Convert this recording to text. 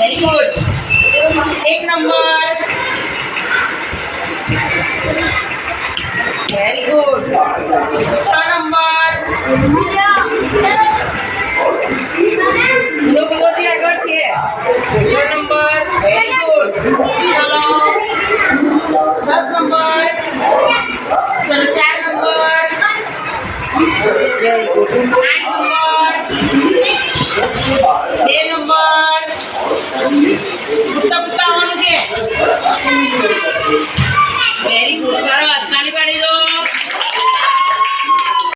Very good. 6 number. Biloji આગળ છે. 6 number. Very good. ચલો 10 number. ચલો 4 number. Very good.